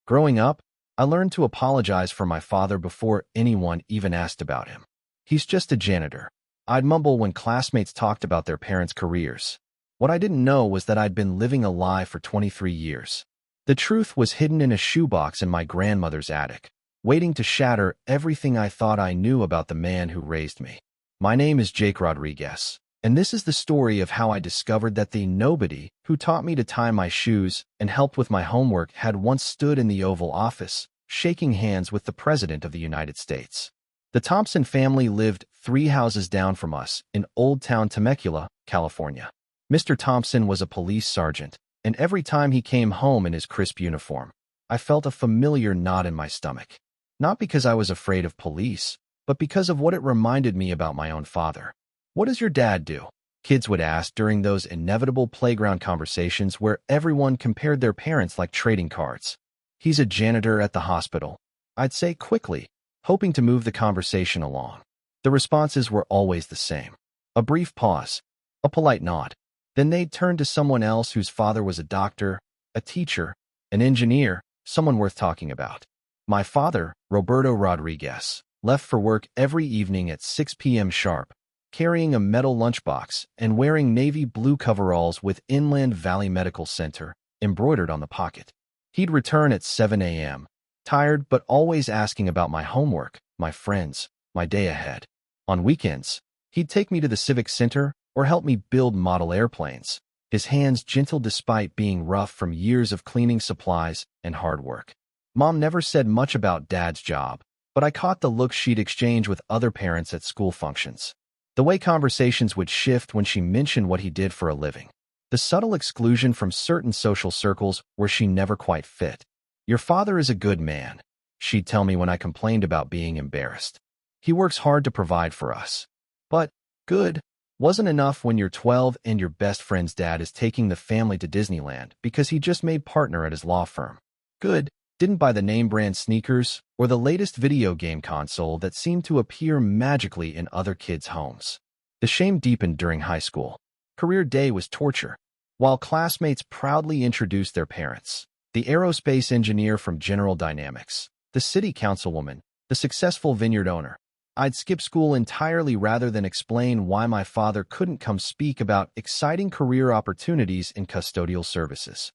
Growing up, I learned to apologize for my father before anyone even asked about him. He's just a janitor. I'd mumble when classmates talked about their parents' careers. What I didn't know was that I'd been living a lie for 23 years. The truth was hidden in a shoebox in my grandmother's attic, waiting to shatter everything I thought I knew about the man who raised me. My name is Jake Rodriguez, and this is the story of how I discovered that the nobody who taught me to tie my shoes and helped with my homework had once stood in the Oval Office, shaking hands with the President of the United States. The Thompson family lived 3 houses down from us in Old Town Temecula, California. Mr. Thompson was a police sergeant, and every time he came home in his crisp uniform, I felt a familiar knot in my stomach. Not because I was afraid of police, but because of what it reminded me about my own father. "What does your dad do?" kids would ask during those inevitable playground conversations where everyone compared their parents like trading cards. "He's a janitor at the hospital," I'd say quickly, hoping to move the conversation along. The responses were always the same. A brief pause, a polite nod. Then they'd turn to someone else whose father was a doctor, a teacher, an engineer, someone worth talking about. My father, Roberto Rodriguez, left for work every evening at 6 p.m. sharp, carrying a metal lunchbox and wearing navy blue coveralls with Inland Valley Medical Center embroidered on the pocket. He'd return at 7 a.m., tired but always asking about my homework, my friends, my day ahead. On weekends, he'd take me to the Civic Center or help me build model airplanes, his hands gentle despite being rough from years of cleaning supplies and hard work. Mom never said much about Dad's job, but I caught the look she'd exchange with other parents at school functions. The way conversations would shift when she mentioned what he did for a living. The subtle exclusion from certain social circles where she never quite fit. "Your father is a good man," she'd tell me when I complained about being embarrassed. "He works hard to provide for us." But good wasn't enough when you're 12 and your best friend's dad is taking the family to Disneyland because he just made partner at his law firm. Good didn't buy the name brand sneakers or the latest video game console that seemed to appear magically in other kids' homes. The shame deepened during high school. Career day was torture. While classmates proudly introduced their parents, the aerospace engineer from General Dynamics, the city councilwoman, the successful vineyard owner, I'd skip school entirely rather than explain why my father couldn't come speak about exciting career opportunities in custodial services.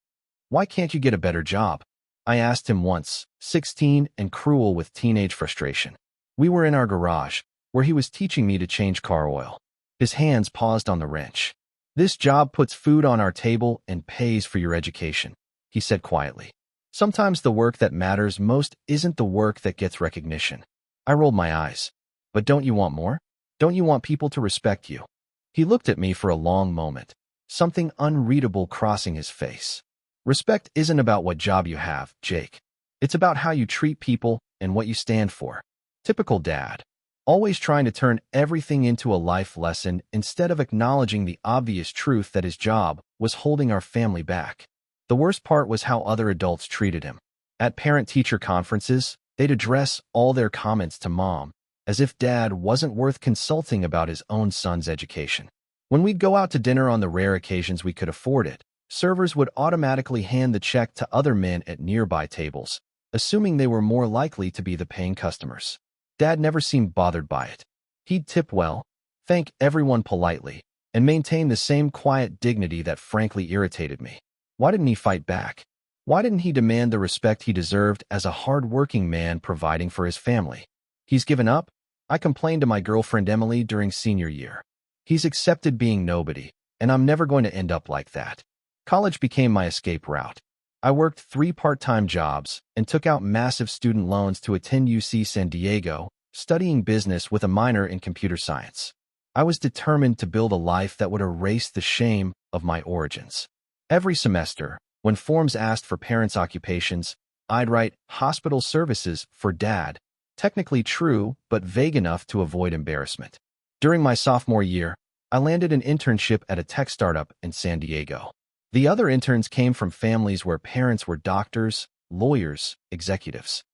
"Why can't you get a better job?" I asked him once, 16 and cruel with teenage frustration. We were in our garage, where he was teaching me to change car oil. His hands paused on the wrench. "This job puts food on our table and pays for your education," he said quietly. "Sometimes the work that matters most isn't the work that gets recognition." I rolled my eyes. "But don't you want more? Don't you want people to respect you?" He looked at me for a long moment, something unreadable crossing his face. "Respect isn't about what job you have, Jake. It's about how you treat people and what you stand for." Typical dad. Always trying to turn everything into a life lesson instead of acknowledging the obvious truth that his job was holding our family back. The worst part was how other adults treated him. At parent-teacher conferences, they'd address all their comments to Mom, as if Dad wasn't worth consulting about his own son's education. When we'd go out to dinner on the rare occasions we could afford it, servers would automatically hand the check to other men at nearby tables, assuming they were more likely to be the paying customers. Dad never seemed bothered by it. He'd tip well, thank everyone politely, and maintain the same quiet dignity that frankly irritated me. Why didn't he fight back? Why didn't he demand the respect he deserved as a hard-working man providing for his family? "He's given up," I complained to my girlfriend Emily during senior year. "He's accepted being nobody, and I'm never going to end up like that." College became my escape route. I worked 3 part-time jobs and took out massive student loans to attend UC San Diego, studying business with a minor in computer science. I was determined to build a life that would erase the shame of my origins. Every semester, when forms asked for parents' occupations, I'd write hospital services for Dad, technically true but vague enough to avoid embarrassment. During my sophomore year, I landed an internship at a tech startup in San Diego. The other interns came from families where parents were doctors, lawyers, executives.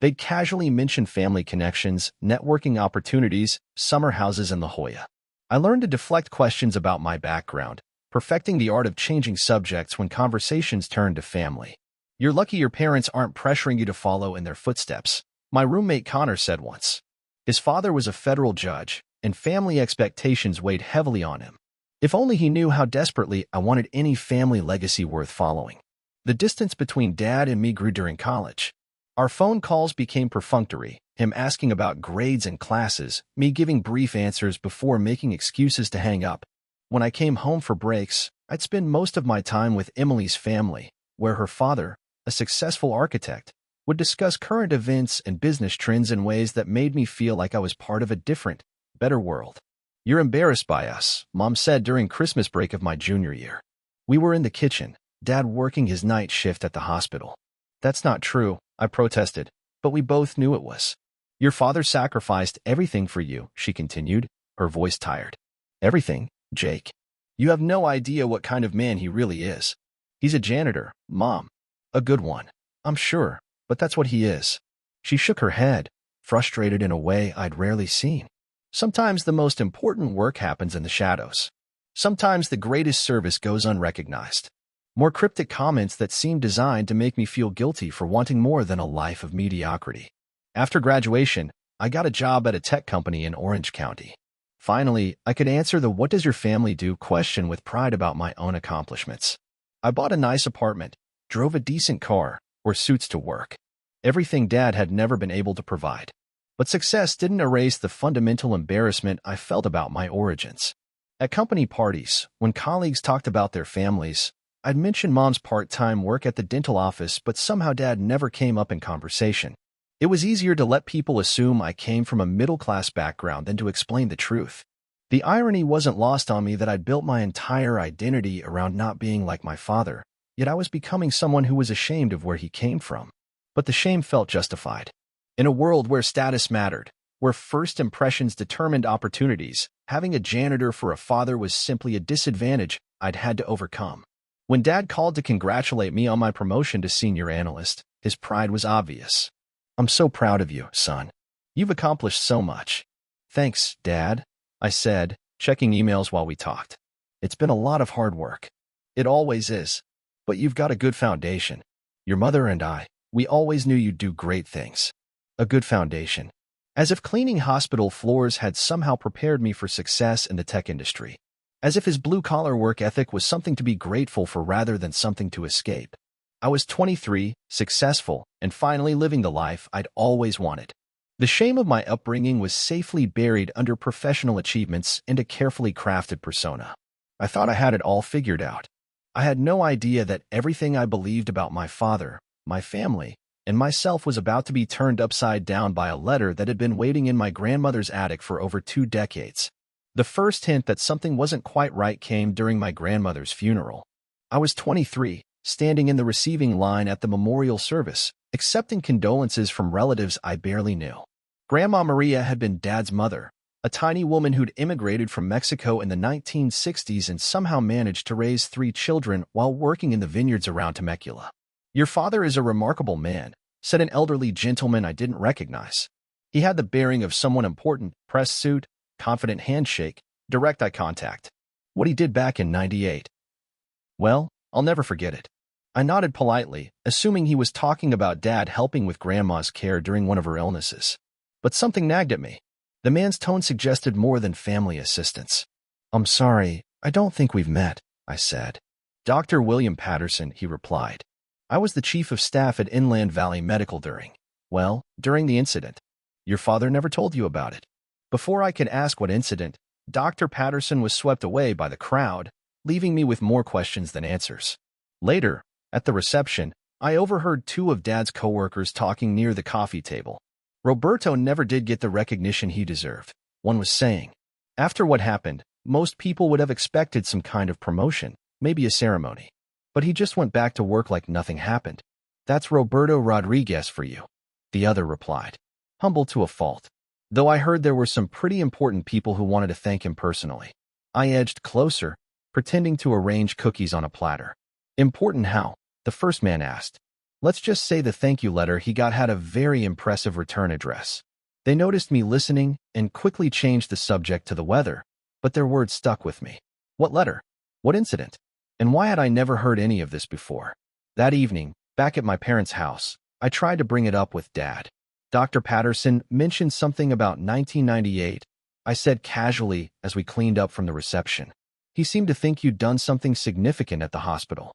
They'd casually mention family connections, networking opportunities, summer houses in La Jolla. I learned to deflect questions about my background, perfecting the art of changing subjects when conversations turned to family. You're lucky your parents aren't pressuring you to follow in their footsteps, my roommate Connor said once. His father was a federal judge, and family expectations weighed heavily on him. If only he knew how desperately I wanted any family legacy worth following. The distance between Dad and me grew during college. Our phone calls became perfunctory, him asking about grades and classes, me giving brief answers before making excuses to hang up. When I came home for breaks, I'd spend most of my time with Emily's family, where her father, a successful architect, would discuss current events and business trends in ways that made me feel like I was part of a different, better world. You're embarrassed by us, Mom said during Christmas break of my junior year. We were in the kitchen, Dad working his night shift at the hospital. That's not true, I protested, but we both knew it was. Your father sacrificed everything for you, she continued, her voice tired. Everything, Jake. You have no idea what kind of man he really is. He's a janitor, Mom. A good one, I'm sure, but that's what he is. She shook her head, frustrated in a way I'd rarely seen. Sometimes the most important work happens in the shadows. Sometimes the greatest service goes unrecognized. More cryptic comments that seemed designed to make me feel guilty for wanting more than a life of mediocrity. After graduation, I got a job at a tech company in Orange County. Finally, I could answer the "what does your family do" question with pride about my own accomplishments. I bought a nice apartment, drove a decent car, wore suits to work. Everything Dad had never been able to provide. But success didn't erase the fundamental embarrassment I felt about my origins. At company parties, when colleagues talked about their families, I'd mention Mom's part-time work at the dental office, but somehow Dad never came up in conversation. It was easier to let people assume I came from a middle-class background than to explain the truth. The irony wasn't lost on me that I'd built my entire identity around not being like my father, yet I was becoming someone who was ashamed of where he came from. But the shame felt justified. In a world where status mattered, where first impressions determined opportunities, having a janitor for a father was simply a disadvantage I'd had to overcome. When Dad called to congratulate me on my promotion to senior analyst, his pride was obvious. I'm so proud of you, son. You've accomplished so much. Thanks, Dad, I said, checking emails while we talked. It's been a lot of hard work. It always is. But you've got a good foundation. Your mother and I, we always knew you'd do great things. A good foundation. As if cleaning hospital floors had somehow prepared me for success in the tech industry. As if his blue-collar work ethic was something to be grateful for rather than something to escape. I was 23, successful, and finally living the life I'd always wanted. The shame of my upbringing was safely buried under professional achievements and a carefully crafted persona. I thought I had it all figured out. I had no idea that everything I believed about my father, my family, and myself was about to be turned upside down by a letter that had been waiting in my grandmother's attic for over 2 decades. The first hint that something wasn't quite right came during my grandmother's funeral. I was 23, standing in the receiving line at the memorial service, accepting condolences from relatives I barely knew. Grandma Maria had been Dad's mother, a tiny woman who'd immigrated from Mexico in the 1960s and somehow managed to raise 3 children while working in the vineyards around Temecula. Your father is a remarkable man, said an elderly gentleman I didn't recognize. He had the bearing of someone important, pressed suit, confident handshake, direct eye contact. What he did back in '98. Well, I'll never forget it. I nodded politely, assuming he was talking about Dad helping with Grandma's care during one of her illnesses. But something nagged at me. The man's tone suggested more than family assistance. I'm sorry, I don't think we've met, I said. Dr. William Patterson, he replied. I was the chief of staff at Inland Valley Medical during the incident. Your father never told you about it. Before I could ask what incident, Dr. Patterson was swept away by the crowd, leaving me with more questions than answers. Later, at the reception, I overheard 2 of Dad's coworkers talking near the coffee table. Roberto never did get the recognition he deserved, one was saying. After what happened, most people would have expected some kind of promotion, maybe a ceremony. But he just went back to work like nothing happened. That's Roberto Rodriguez for you, the other replied, humble to a fault. Though I heard there were some pretty important people who wanted to thank him personally. I edged closer, pretending to arrange cookies on a platter. Important how? The first man asked. Let's just say the thank you letter he got had a very impressive return address. They noticed me listening and quickly changed the subject to the weather, but their words stuck with me. What letter? What incident? And why had I never heard any of this before? That evening, Back at my parents' house, I tried to bring it up with Dad. Dr. Patterson mentioned something about 1998. I said casually as we cleaned up from the reception. He seemed to think you'd done something significant at the hospital.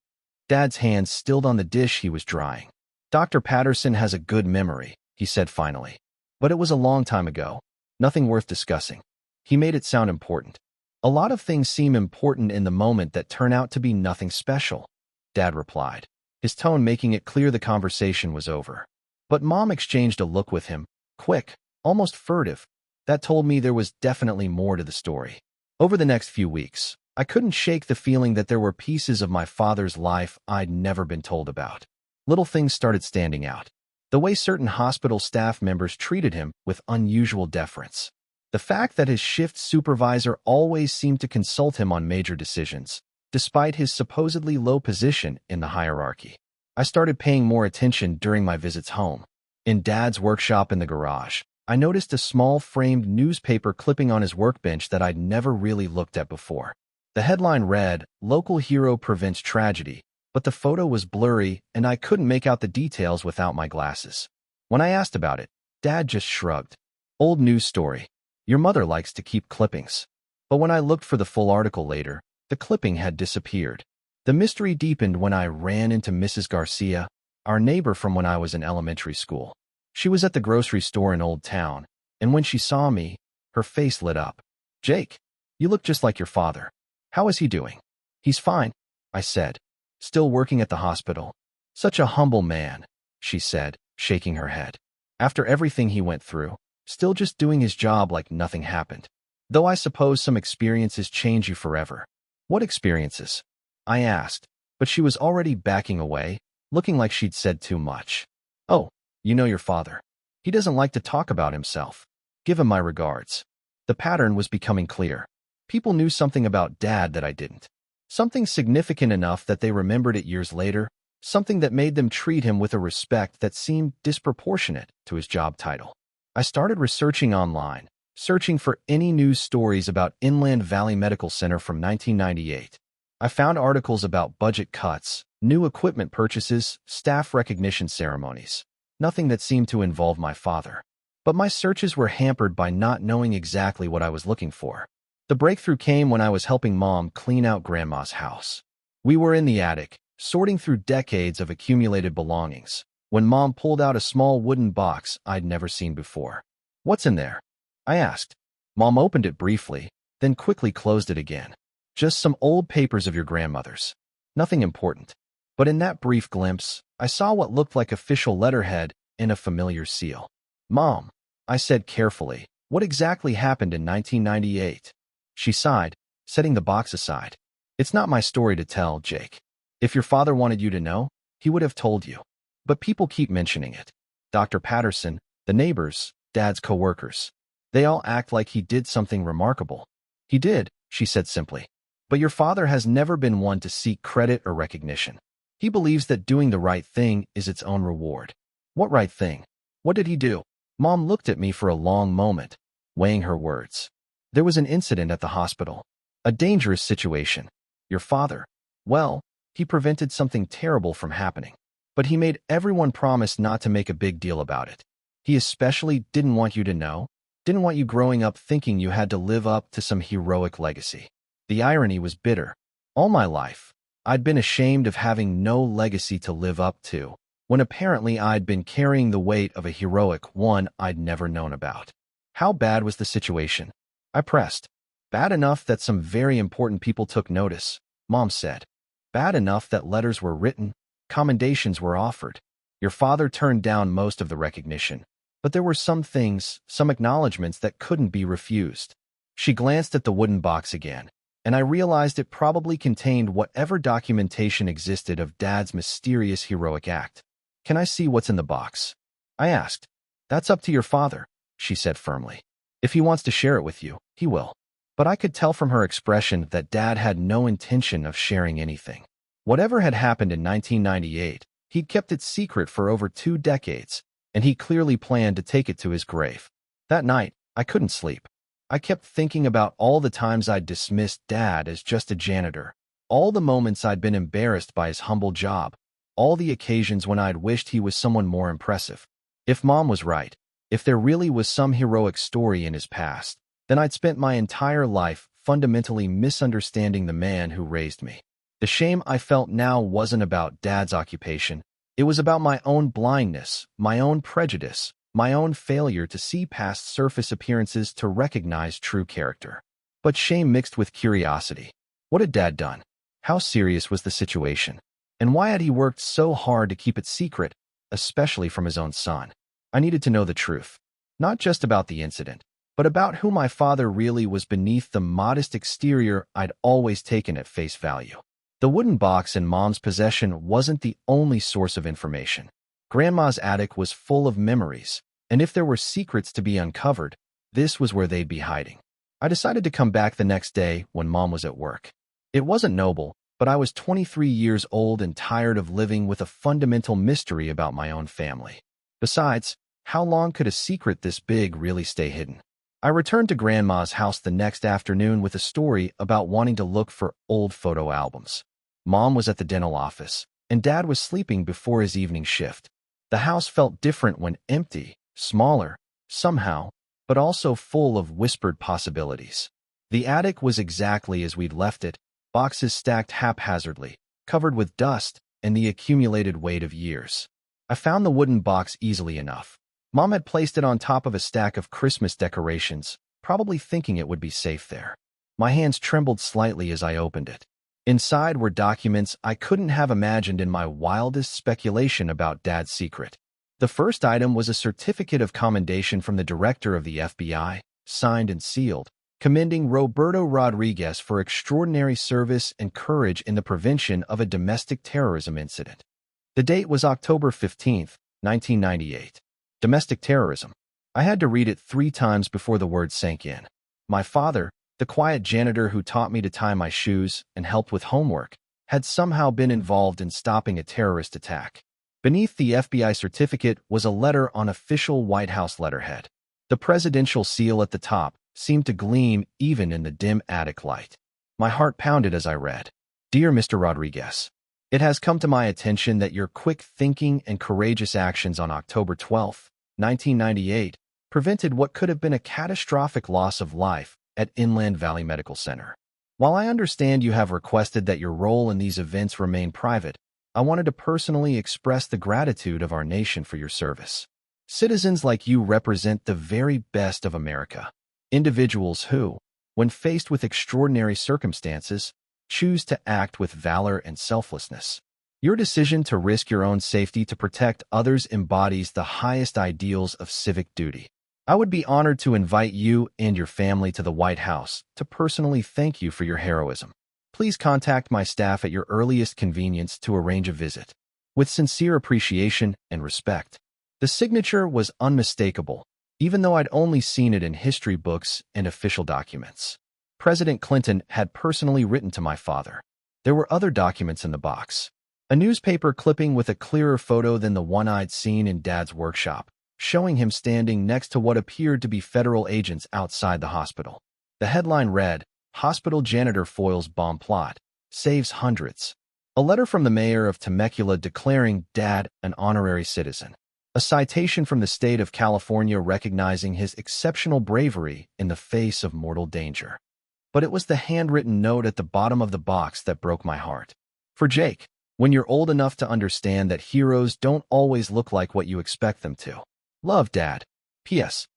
Dad's hands stilled on the dish he was drying. Dr. Patterson has a good memory, he said finally. But it was a long time ago. Nothing worth discussing. He made it sound important. A lot of things seem important in the moment that turn out to be nothing special, Dad replied, his tone making it clear the conversation was over. But Mom exchanged a look with him, quick, almost furtive. That told me there was definitely more to the story. Over the next few weeks, I couldn't shake the feeling that there were pieces of my father's life I'd never been told about. Little things started standing out. The way certain hospital staff members treated him with unusual deference. The fact that his shift supervisor always seemed to consult him on major decisions, despite his supposedly low position in the hierarchy. I started paying more attention during my visits home. In Dad's workshop in the garage, I noticed a small framed newspaper clipping on his workbench that I'd never really looked at before. The headline read, "Local Hero Prevents Tragedy," but the photo was blurry and I couldn't make out the details without my glasses. When I asked about it, Dad just shrugged. "Old news story. Your mother likes to keep clippings." But when I looked for the full article later, the clipping had disappeared. The mystery deepened when I ran into Mrs. Garcia, our neighbor from when I was in elementary school. She was at the grocery store in Old Town, and when she saw me, her face lit up. "Jake, you look just like your father. How is he doing?" "He's fine," I said. "Still working at the hospital." "Such a humble man," she said, shaking her head. "After everything he went through, still just doing his job like nothing happened. Though I suppose some experiences change you forever." "What experiences?" I asked, but she was already backing away, looking like she'd said too much. "Oh, you know your father. He doesn't like to talk about himself. Give him my regards." The pattern was becoming clear. People knew something about Dad that I didn't. Something significant enough that they remembered it years later, something that made them treat him with a respect that seemed disproportionate to his job title. I started researching online, searching for any news stories about Inland Valley Medical Center from 1998. I found articles about budget cuts, new equipment purchases, staff recognition ceremonies. Nothing that seemed to involve my father. But my searches were hampered by not knowing exactly what I was looking for. The breakthrough came when I was helping Mom clean out Grandma's house. We were in the attic, sorting through decades of accumulated belongings, when Mom pulled out a small wooden box I'd never seen before. "What's in there?" I asked. Mom opened it briefly, then quickly closed it again. "Just some old papers of your grandmother's. Nothing important." But in that brief glimpse, I saw what looked like official letterhead and a familiar seal. "Mom," I said carefully, "what exactly happened in 1998? She sighed, setting the box aside. "It's not my story to tell, Jake. If your father wanted you to know, he would have told you. But people keep mentioning it. Dr. Patterson, the neighbors, Dad's co-workers. They all act like he did something remarkable." "He did," she said simply. "But your father has never been one to seek credit or recognition. He believes that doing the right thing is its own reward." "What right thing? What did he do?" Mom looked at me for a long moment, weighing her words. "There was an incident at the hospital. A dangerous situation. Your father, well, he prevented something terrible from happening. But he made everyone promise not to make a big deal about it. He especially didn't want you to know, didn't want you growing up thinking you had to live up to some heroic legacy." The irony was bitter. All my life, I'd been ashamed of having no legacy to live up to, when apparently I'd been carrying the weight of a heroic one I'd never known about. "How bad was the situation?" I pressed. "Bad enough that some very important people took notice," Mom said. "Bad enough that letters were written, commendations were offered. Your father turned down most of the recognition, but there were some things, some acknowledgments that couldn't be refused." She glanced at the wooden box again, and I realized it probably contained whatever documentation existed of Dad's mysterious heroic act. "Can I see what's in the box?" I asked. "That's up to your father," she said firmly. "If he wants to share it with you, he will." But I could tell from her expression that Dad had no intention of sharing anything. Whatever had happened in 1998, he'd kept it secret for over 2 decades, and he clearly planned to take it to his grave. That night, I couldn't sleep. I kept thinking about all the times I'd dismissed Dad as just a janitor, all the moments I'd been embarrassed by his humble job, all the occasions when I'd wished he was someone more impressive. If Mom was right, if there really was some heroic story in his past, then I'd spent my entire life fundamentally misunderstanding the man who raised me. The shame I felt now wasn't about Dad's occupation. It was about my own blindness, my own prejudice, my own failure to see past surface appearances to recognize true character. But shame mixed with curiosity. What had Dad done? How serious was the situation? And why had he worked so hard to keep it secret, especially from his own son? I needed to know the truth. Not just about the incident, but about who my father really was beneath the modest exterior I'd always taken at face value. The wooden box in Mom's possession wasn't the only source of information. Grandma's attic was full of memories, and if there were secrets to be uncovered, this was where they'd be hiding. I decided to come back the next day when Mom was at work. It wasn't noble, but I was 23 years old and tired of living with a fundamental mystery about my own family. Besides, how long could a secret this big really stay hidden? I returned to Grandma's house the next afternoon with a story about wanting to look for old photo albums. Mom was at the dental office, and Dad was sleeping before his evening shift. The house felt different when empty, smaller, somehow, but also full of whispered possibilities. The attic was exactly as we'd left it, boxes stacked haphazardly, covered with dust and the accumulated weight of years. I found the wooden box easily enough. Mom had placed it on top of a stack of Christmas decorations, probably thinking it would be safe there. My hands trembled slightly as I opened it. Inside were documents I couldn't have imagined in my wildest speculation about Dad's secret. The first item was a certificate of commendation from the director of the FBI, signed and sealed, commending Roberto Rodriguez for extraordinary service and courage in the prevention of a domestic terrorism incident. The date was October 15, 1998. Domestic terrorism. I had to read it 3 times before the words sank in. My father, the quiet janitor who taught me to tie my shoes and helped with homework, had somehow been involved in stopping a terrorist attack. Beneath the FBI certificate was a letter on official White House letterhead. The presidential seal at the top seemed to gleam even in the dim attic light. My heart pounded as I read. Dear Mr. Rodriguez, it has come to my attention that your quick thinking and courageous actions on October 12, 1998, prevented what could have been a catastrophic loss of life at Inland Valley Medical Center. While I understand you have requested that your role in these events remain private, I wanted to personally express the gratitude of our nation for your service. Citizens like you represent the very best of America. Individuals who, when faced with extraordinary circumstances, choose to act with valor and selflessness. Your decision to risk your own safety to protect others embodies the highest ideals of civic duty. I would be honored to invite you and your family to the White House to personally thank you for your heroism. Please contact my staff at your earliest convenience to arrange a visit. With sincere appreciation and respect. The signature was unmistakable, even though I'd only seen it in history books and official documents. President Clinton had personally written to my father. There were other documents in the box. A newspaper clipping with a clearer photo than the one I'd seen in Dad's workshop, showing him standing next to what appeared to be federal agents outside the hospital. The headline read, "Hospital Janitor Foils Bomb Plot, Saves Hundreds." A letter from the mayor of Temecula declaring Dad an honorary citizen. A citation from the state of California recognizing his exceptional bravery in the face of mortal danger. But it was the handwritten note at the bottom of the box that broke my heart. For Jake, when you're old enough to understand that heroes don't always look like what you expect them to. Love, Dad. P.S.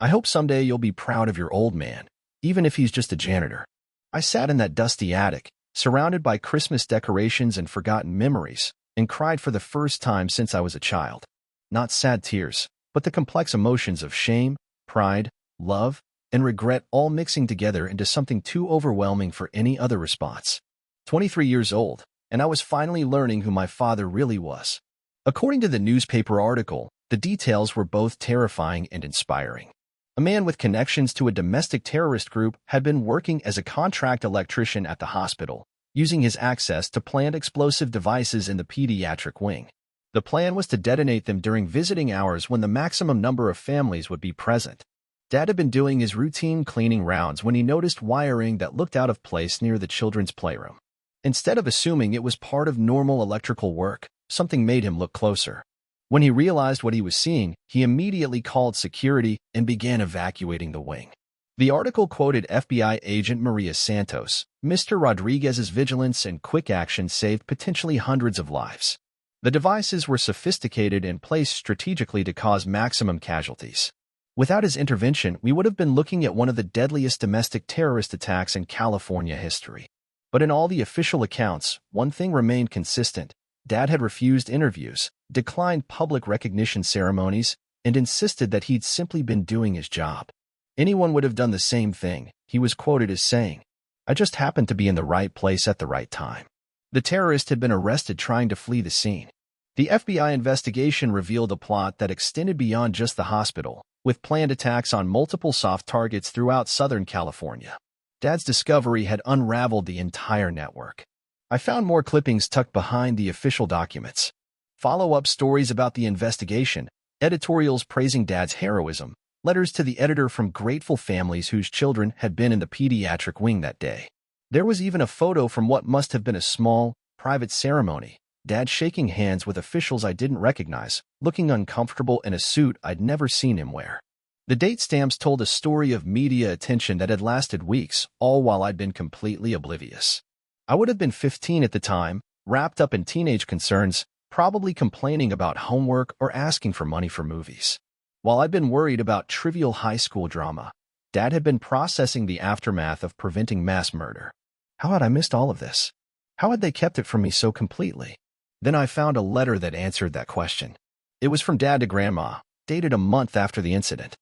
I hope someday you'll be proud of your old man, even if he's just a janitor. I sat in that dusty attic, surrounded by Christmas decorations and forgotten memories, and cried for the first time since I was a child. Not sad tears, but the complex emotions of shame, pride, love, and regret all mixing together into something too overwhelming for any other response. 23 years old, and I was finally learning who my father really was. According to the newspaper article, the details were both terrifying and inspiring. A man with connections to a domestic terrorist group had been working as a contract electrician at the hospital, using his access to plant explosive devices in the pediatric wing. The plan was to detonate them during visiting hours when the maximum number of families would be present. Dad had been doing his routine cleaning rounds when he noticed wiring that looked out of place near the children's playroom. Instead of assuming it was part of normal electrical work, Something made him look closer. When he realized what he was seeing, he immediately called security and began evacuating the wing. The article quoted FBI agent Maria Santos. Mr. Rodriguez's vigilance and quick action saved potentially hundreds of lives. The devices were sophisticated and placed strategically to cause maximum casualties. Without his intervention, we would have been looking at one of the deadliest domestic terrorist attacks in California history. But in all the official accounts, one thing remained consistent. Dad had refused interviews, declined public recognition ceremonies, and insisted that he'd simply been doing his job. Anyone would have done the same thing, he was quoted as saying. I just happened to be in the right place at the right time. The terrorist had been arrested trying to flee the scene. The FBI investigation revealed a plot that extended beyond just the hospital, with planned attacks on multiple soft targets throughout Southern California. Dad's discovery had unraveled the entire network. I found more clippings tucked behind the official documents. Follow-up stories about the investigation, editorials praising Dad's heroism, letters to the editor from grateful families whose children had been in the pediatric wing that day. There was even a photo from what must have been a small, private ceremony, Dad shaking hands with officials I didn't recognize, looking uncomfortable in a suit I'd never seen him wear. The date stamps told a story of media attention that had lasted weeks, all while I'd been completely oblivious. I would have been 15 at the time, wrapped up in teenage concerns, probably complaining about homework or asking for money for movies. While I'd been worried about trivial high school drama, Dad had been processing the aftermath of preventing mass murder. How had I missed all of this? How had they kept it from me so completely? Then I found a letter that answered that question. It was from Dad to Grandma, dated a month after the incident.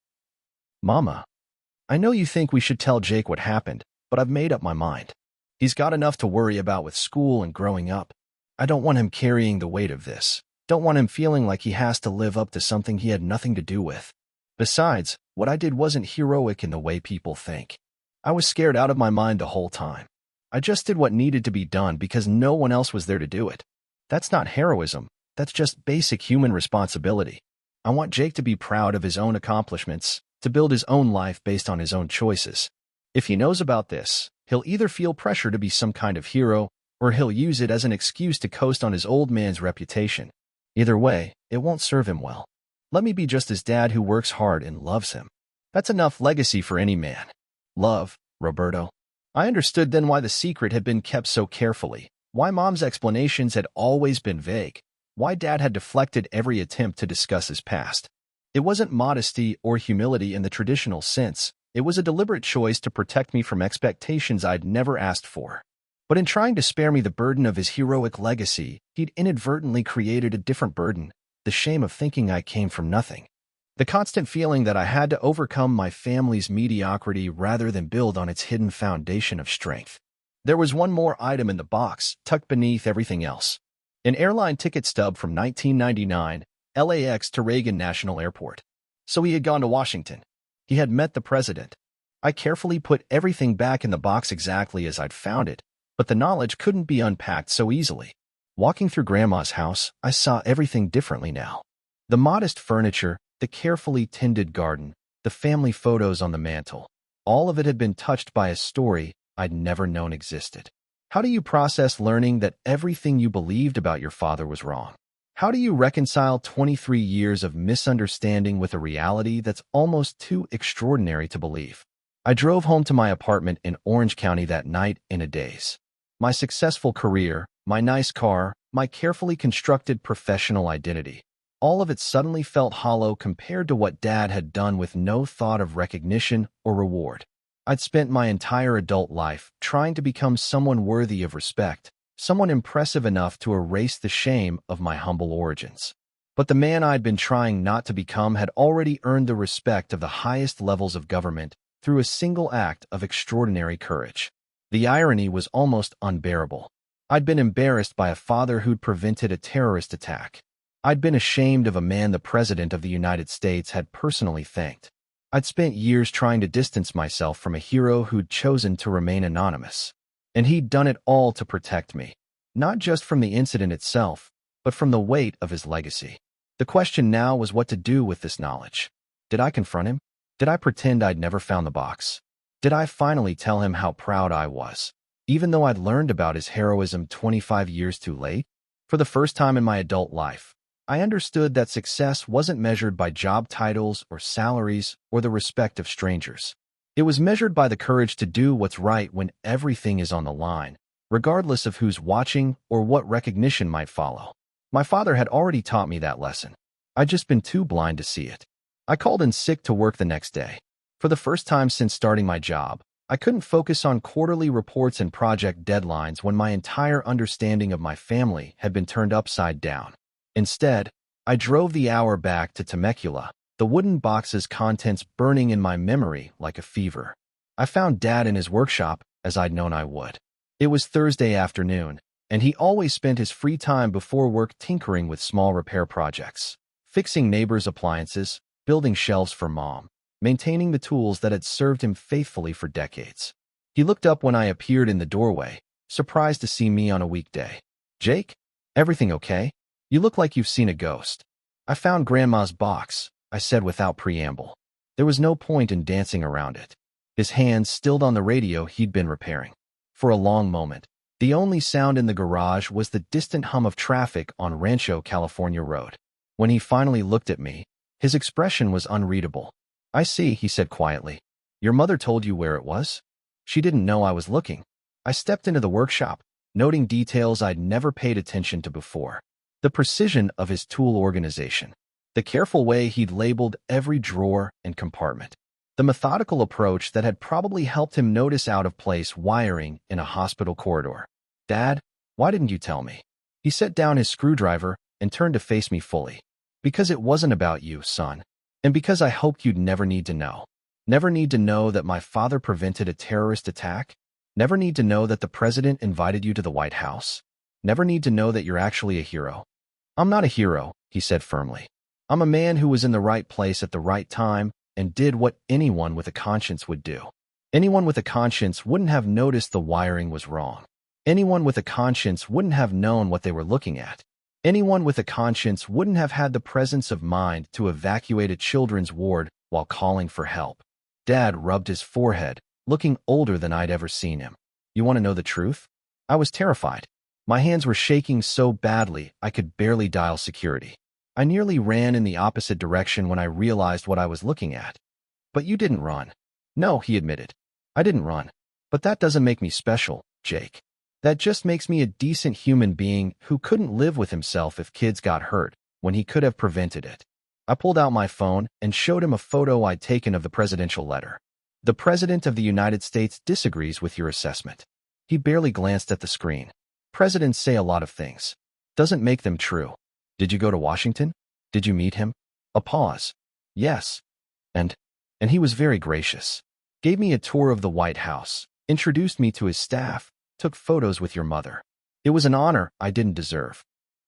Mama, I know you think we should tell Jake what happened, but I've made up my mind. He's got enough to worry about with school and growing up. I don't want him carrying the weight of this. Don't want him feeling like he has to live up to something he had nothing to do with. Besides, what I did wasn't heroic in the way people think. I was scared out of my mind the whole time. I just did what needed to be done because no one else was there to do it. That's not heroism. That's just basic human responsibility. I want Jake to be proud of his own accomplishments, to build his own life based on his own choices. If he knows about this, he'll either feel pressure to be some kind of hero, or he'll use it as an excuse to coast on his old man's reputation. Either way, it won't serve him well. Let me be just his dad who works hard and loves him. That's enough legacy for any man. Love, Roberto. I understood then why the secret had been kept so carefully, why Mom's explanations had always been vague, why Dad had deflected every attempt to discuss his past. It wasn't modesty or humility in the traditional sense. It was a deliberate choice to protect me from expectations I'd never asked for. But in trying to spare me the burden of his heroic legacy, he'd inadvertently created a different burden, the shame of thinking I came from nothing. The constant feeling that I had to overcome my family's mediocrity rather than build on its hidden foundation of strength. There was one more item in the box, tucked beneath everything else. An airline ticket stub from 1999, LAX to Reagan National Airport. So he had gone to Washington. He had met the president. I carefully put everything back in the box exactly as I'd found it, but the knowledge couldn't be unpacked so easily. Walking through Grandma's house, I saw everything differently now. The modest furniture, the carefully tended garden, the family photos on the mantel, all of it had been touched by a story I'd never known existed. How do you process learning that everything you believed about your father was wrong? How do you reconcile 23 years of misunderstanding with a reality that's almost too extraordinary to believe? I drove home to my apartment in Orange County that night in a daze. My successful career, my nice car, my carefully constructed professional identity, all of it suddenly felt hollow compared to what Dad had done with no thought of recognition or reward. I'd spent my entire adult life trying to become someone worthy of respect, someone impressive enough to erase the shame of my humble origins. But the man I'd been trying not to become had already earned the respect of the highest levels of government through a single act of extraordinary courage. The irony was almost unbearable. I'd been embarrassed by a father who'd prevented a terrorist attack. I'd been ashamed of a man the President of the United States had personally thanked. I'd spent years trying to distance myself from a hero who'd chosen to remain anonymous. And he'd done it all to protect me, not just from the incident itself, but from the weight of his legacy. The question now was what to do with this knowledge. Did I confront him? Did I pretend I'd never found the box? Did I finally tell him how proud I was, even though I'd learned about his heroism 25 years too late? For the first time in my adult life, I understood that success wasn't measured by job titles or salaries or the respect of strangers. It was measured by the courage to do what's right when everything is on the line, regardless of who's watching or what recognition might follow. My father had already taught me that lesson. I'd just been too blind to see it. I called in sick to work the next day. For the first time since starting my job, I couldn't focus on quarterly reports and project deadlines when my entire understanding of my family had been turned upside down. Instead, I drove the hour back to Temecula, the wooden box's contents burning in my memory like a fever. I found Dad in his workshop, as I'd known I would. It was Thursday afternoon, and he always spent his free time before work tinkering with small repair projects, fixing neighbors' appliances, building shelves for Mom, maintaining the tools that had served him faithfully for decades. He looked up when I appeared in the doorway, surprised to see me on a weekday. "Jake? Everything okay? You look like you've seen a ghost." "I found Grandma's box," I said without preamble. There was no point in dancing around it. His hands stilled on the radio he'd been repairing. For a long moment, the only sound in the garage was the distant hum of traffic on Rancho California Road. When he finally looked at me, his expression was unreadable. "I see," he said quietly. "Your mother told you where it was?" "She didn't know I was looking." I stepped into the workshop, noting details I'd never paid attention to before. The precision of his tool organization, the careful way he'd labeled every drawer and compartment, the methodical approach that had probably helped him notice out-of-place wiring in a hospital corridor. "Dad, why didn't you tell me?" He set down his screwdriver and turned to face me fully. "Because it wasn't about you, son. And because I hoped you'd never need to know. Never need to know that my father prevented a terrorist attack. Never need to know that the president invited you to the White House. Never need to know that you're actually a hero." "I'm not a hero," he said firmly. "I'm a man who was in the right place at the right time and did what anyone with a conscience would do. Anyone with a conscience wouldn't have noticed the wiring was wrong. Anyone with a conscience wouldn't have known what they were looking at. Anyone with a conscience wouldn't have had the presence of mind to evacuate a children's ward while calling for help." Dad rubbed his forehead, looking older than I'd ever seen him. "You want to know the truth?" I was terrified. My hands were shaking so badly I could barely dial security. I nearly ran in the opposite direction when I realized what I was looking at. "But you didn't run." "No," he admitted. "I didn't run. But that doesn't make me special, Jake. That just makes me a decent human being who couldn't live with himself if kids got hurt when he could have prevented it." I pulled out my phone and showed him a photo I'd taken of the presidential letter. "The President of the United States disagrees with your assessment." He barely glanced at the screen. "Presidents say a lot of things. Doesn't make them true." "Did you go to Washington? Did you meet him?" A pause. "Yes. And he was very gracious. Gave me a tour of the White House, introduced me to his staff, took photos with your mother. It was an honor I didn't deserve."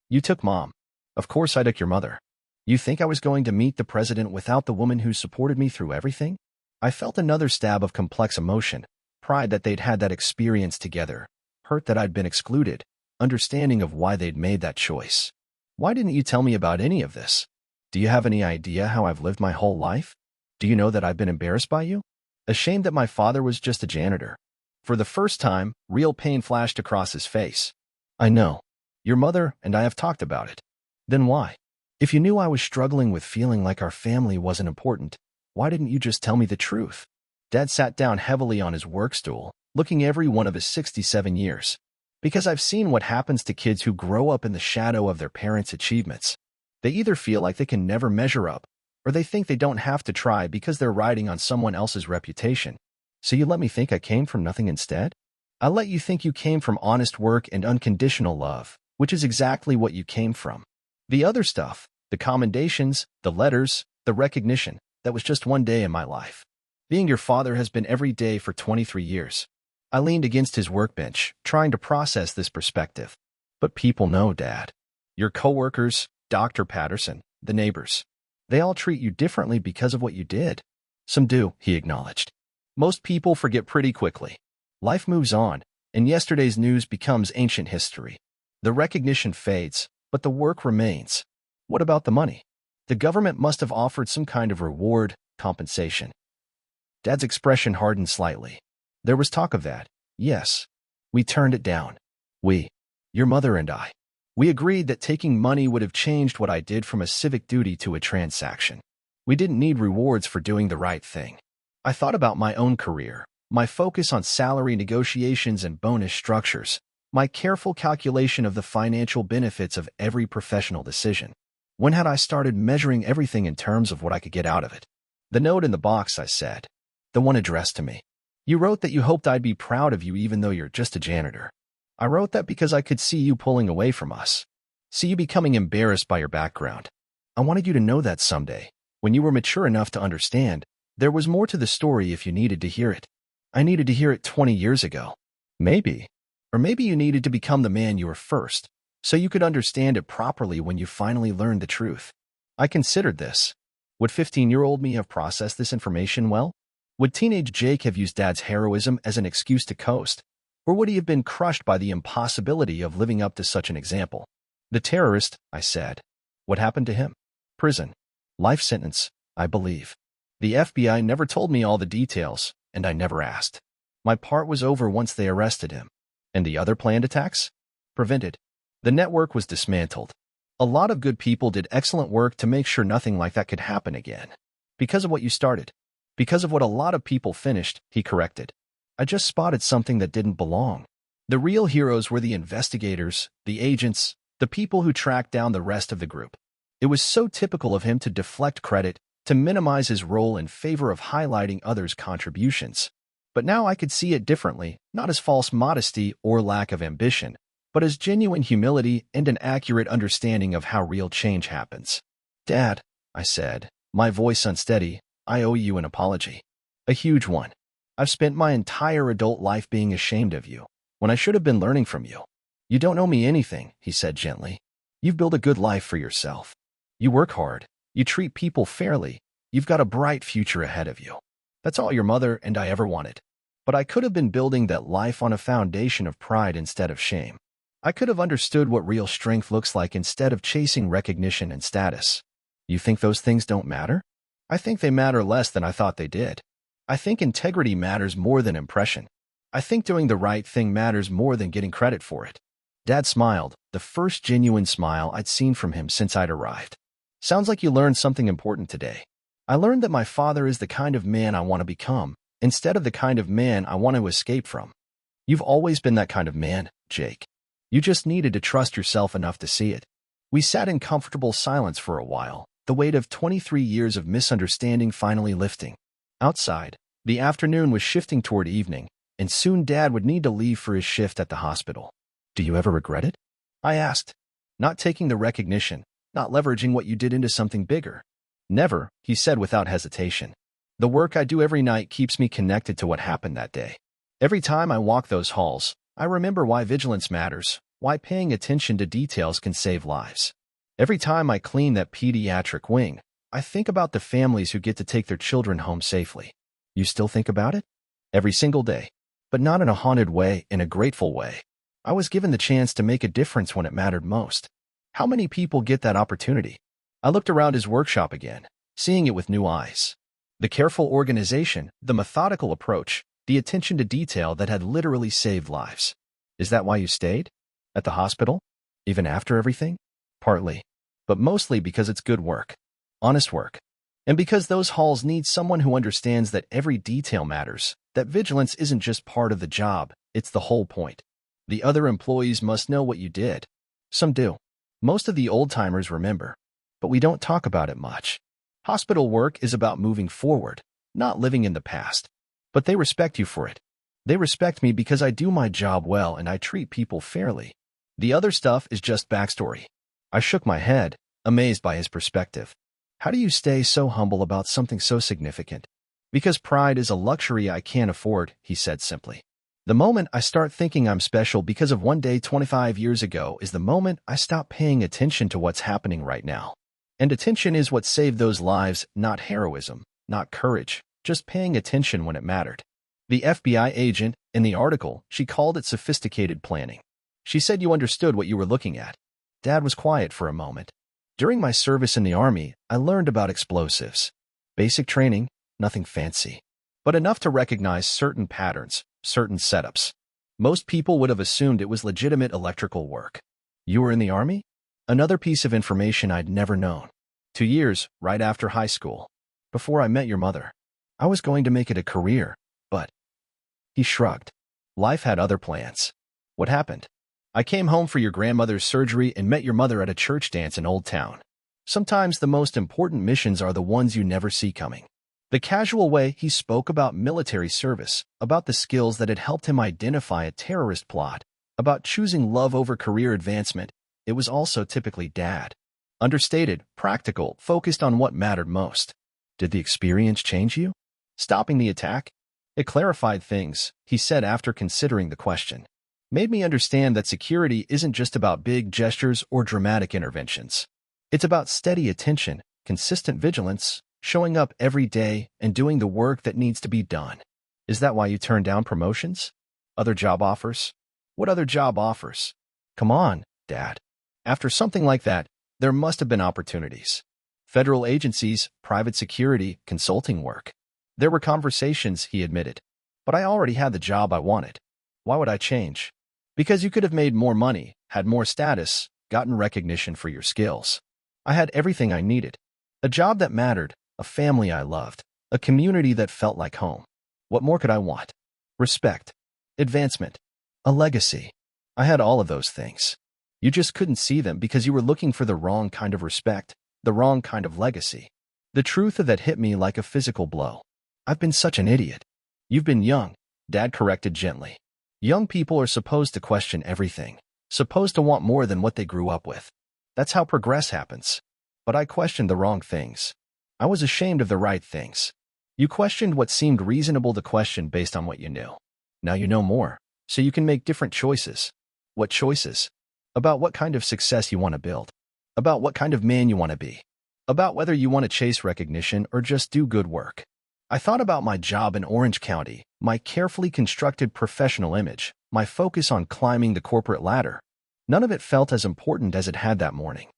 "You took Mom." "Of course I took your mother. You think I was going to meet the president without the woman who supported me through everything?" I felt another stab of complex emotion, pride that they'd had that experience together, hurt that I'd been excluded, understanding of why they'd made that choice. "Why didn't you tell me about any of this? Do you have any idea how I've lived my whole life? Do you know that I've been embarrassed by you? Ashamed that my father was just a janitor?" For the first time, real pain flashed across his face. "I know. Your mother and I have talked about it." "Then why? If you knew I was struggling with feeling like our family wasn't important, why didn't you just tell me the truth?" Dad sat down heavily on his work stool, looking every one of his 67 years. "Because I've seen what happens to kids who grow up in the shadow of their parents' achievements. They either feel like they can never measure up, or they think they don't have to try because they're riding on someone else's reputation. So you let me think I came from nothing instead? I let you think you came from honest work and unconditional love, which is exactly what you came from. The other stuff, the commendations, the letters, the recognition, that was just one day in my life. Being your father has been every day for 23 years. I leaned against his workbench, trying to process this perspective. "But people know, Dad. Your coworkers, Dr. Patterson, the neighbors. They all treat you differently because of what you did." "Some do," he acknowledged. "Most people forget pretty quickly. Life moves on, and yesterday's news becomes ancient history. The recognition fades, but the work remains." "What about the money?" "The government must have offered some kind of reward, compensation." Dad's expression hardened slightly. "There was talk of that, yes. We turned it down. We, your mother and I. We agreed that taking money would have changed what I did from a civic duty to a transaction. We didn't need rewards for doing the right thing. I thought about my own career, my focus on salary negotiations and bonus structures, my careful calculation of the financial benefits of every professional decision. When had I started measuring everything in terms of what I could get out of it? The note in the box, I said. The one addressed to me. You wrote that you hoped I'd be proud of you even though you're just a janitor. I wrote that because I could see you pulling away from us. See you becoming embarrassed by your background. I wanted you to know that someday, when you were mature enough to understand, there was more to the story if you needed to hear it. I needed to hear it 20 years ago. Maybe. Or maybe you needed to become the man you were first, so you could understand it properly when you finally learned the truth. I considered this. Would 15-year-old me have processed this information well? Would teenage Jake have used Dad's heroism as an excuse to coast? Or would he have been crushed by the impossibility of living up to such an example? The terrorist, I said. What happened to him? Prison. Life sentence, I believe. The FBI never told me all the details, and I never asked. My part was over once they arrested him. And the other planned attacks? Prevented. The network was dismantled. A lot of good people did excellent work to make sure nothing like that could happen again. Because of what you started. Because of what a lot of people finished, he corrected. I just spotted something that didn't belong. The real heroes were the investigators, the agents, the people who tracked down the rest of the group. It was so typical of him to deflect credit, to minimize his role in favor of highlighting others' contributions. But now I could see it differently, not as false modesty or lack of ambition, but as genuine humility and an accurate understanding of how real change happens. Dad, I said, my voice unsteady, I owe you an apology. A huge one. I've spent my entire adult life being ashamed of you, when I should have been learning from you. You don't owe me anything, he said gently. You've built a good life for yourself. You work hard. You treat people fairly. You've got a bright future ahead of you. That's all your mother and I ever wanted. But I could have been building that life on a foundation of pride instead of shame. I could have understood what real strength looks like instead of chasing recognition and status. You think those things don't matter? I think they matter less than I thought they did. I think integrity matters more than impression. I think doing the right thing matters more than getting credit for it. Dad smiled, the first genuine smile I'd seen from him since I'd arrived. Sounds like you learned something important today. I learned that my father is the kind of man I want to become, instead of the kind of man I want to escape from. You've always been that kind of man, Jake. You just needed to trust yourself enough to see it. We sat in comfortable silence for a while, the weight of 23 years of misunderstanding finally lifting. Outside, the afternoon was shifting toward evening, and soon Dad would need to leave for his shift at the hospital. Do you ever regret it? I asked. Not taking the recognition, not leveraging what you did into something bigger. Never, he said without hesitation. The work I do every night keeps me connected to what happened that day. Every time I walk those halls, I remember why vigilance matters, why paying attention to details can save lives. Every time I clean that pediatric wing, I think about the families who get to take their children home safely. You still think about it? Every single day. But not in a haunted way, in a grateful way. I was given the chance to make a difference when it mattered most. How many people get that opportunity? I looked around his workshop again, seeing it with new eyes. The careful organization, the methodical approach, the attention to detail that had literally saved lives. Is that why you stayed? At the hospital? Even after everything? Partly. But mostly because it's good work. Honest work. And because those halls need someone who understands that every detail matters, that vigilance isn't just part of the job, it's the whole point. The other employees must know what you did. Some do. Most of the old-timers remember. But we don't talk about it much. Hospital work is about moving forward, not living in the past. But they respect you for it. They respect me because I do my job well and I treat people fairly. The other stuff is just backstory. I shook my head, amazed by his perspective. How do you stay so humble about something so significant? Because pride is a luxury I can't afford, he said simply. The moment I start thinking I'm special because of one day 25 years ago is the moment I stop paying attention to what's happening right now. And attention is what saved those lives, not heroism, not courage, just paying attention when it mattered. The FBI agent, in the article, she called it sophisticated planning. She said you understood what you were looking at. Dad was quiet for a moment. During my service in the Army, I learned about explosives. Basic training, nothing fancy, but enough to recognize certain patterns, certain setups. Most people would have assumed it was legitimate electrical work. You were in the Army? Another piece of information I'd never known. 2 years, right after high school. Before I met your mother. I was going to make it a career, but... He shrugged. Life had other plans. What happened? I came home for your grandmother's surgery and met your mother at a church dance in Old Town. Sometimes the most important missions are the ones you never see coming. The casual way he spoke about military service, about the skills that had helped him identify a terrorist plot, about choosing love over career advancement, it was also typically Dad. Understated, practical, focused on what mattered most. Did the experience change you? Stopping the attack? It clarified things, he said after considering the question. Made me understand that security isn't just about big gestures or dramatic interventions. It's about steady attention, consistent vigilance, showing up every day and doing the work that needs to be done. Is that why you turned down promotions? Other job offers? What other job offers? Come on, Dad. After something like that, there must have been opportunities. Federal agencies, private security, consulting work. There were conversations, he admitted. But I already had the job I wanted. Why would I change? Because you could have made more money, had more status, gotten recognition for your skills. I had everything I needed. A job that mattered, a family I loved, a community that felt like home. What more could I want? Respect. Advancement. A legacy. I had all of those things. You just couldn't see them because you were looking for the wrong kind of respect, the wrong kind of legacy. The truth of that hit me like a physical blow. I've been such an idiot. You've been young, Dad corrected gently. Young people are supposed to question everything, supposed to want more than what they grew up with. That's how progress happens. But I questioned the wrong things. I was ashamed of the right things. You questioned what seemed reasonable to question based on what you knew. Now you know more, so you can make different choices. What choices? About what kind of success you want to build. About what kind of man you want to be. About whether you want to chase recognition or just do good work. I thought about my job in Orange County, my carefully constructed professional image, my focus on climbing the corporate ladder. None of it felt as important as it had that morning.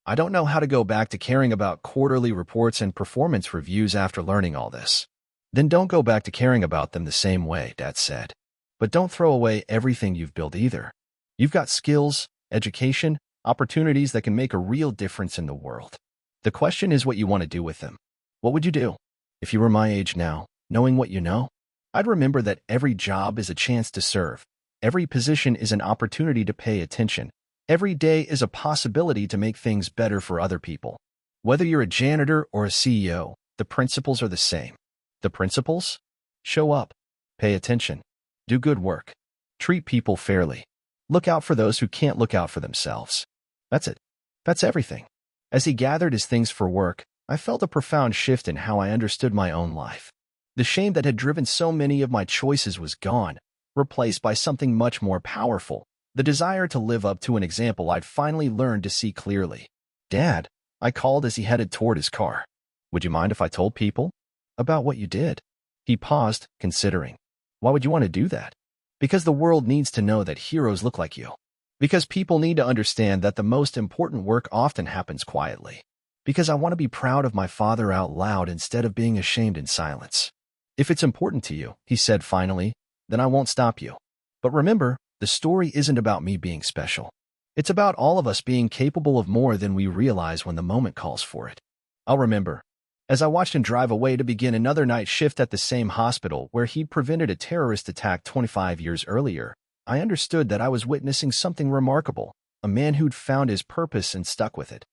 I don't know how to go back to caring about quarterly reports and performance reviews after learning all this. Then don't go back to caring about them the same way, Dad said. But don't throw away everything you've built either. You've got skills, education, opportunities that can make a real difference in the world. The question is what you want to do with them. What would you do? If you were my age now, knowing what you know, I'd remember that every job is a chance to serve. Every position is an opportunity to pay attention. Every day is a possibility to make things better for other people. Whether you're a janitor or a CEO, the principles are the same. The principles? Show up. Pay attention. Do good work. Treat people fairly. Look out for those who can't look out for themselves. That's it. That's everything. As he gathered his things for work, I felt a profound shift in how I understood my own life. The shame that had driven so many of my choices was gone, replaced by something much more powerful, the desire to live up to an example I'd finally learned to see clearly. Dad, I called as he headed toward his car. Would you mind if I told people about what you did? He paused, considering. Why would you want to do that? Because the world needs to know that heroes look like you. Because people need to understand that the most important work often happens quietly. Because I want to be proud of my father out loud instead of being ashamed in silence. If it's important to you, he said finally, then I won't stop you. But remember, the story isn't about me being special. It's about all of us being capable of more than we realize when the moment calls for it. I'll remember. As I watched him drive away to begin another night shift at the same hospital where he'd prevented a terrorist attack 25 years earlier, I understood that I was witnessing something remarkable, a man who'd found his purpose and stuck with it,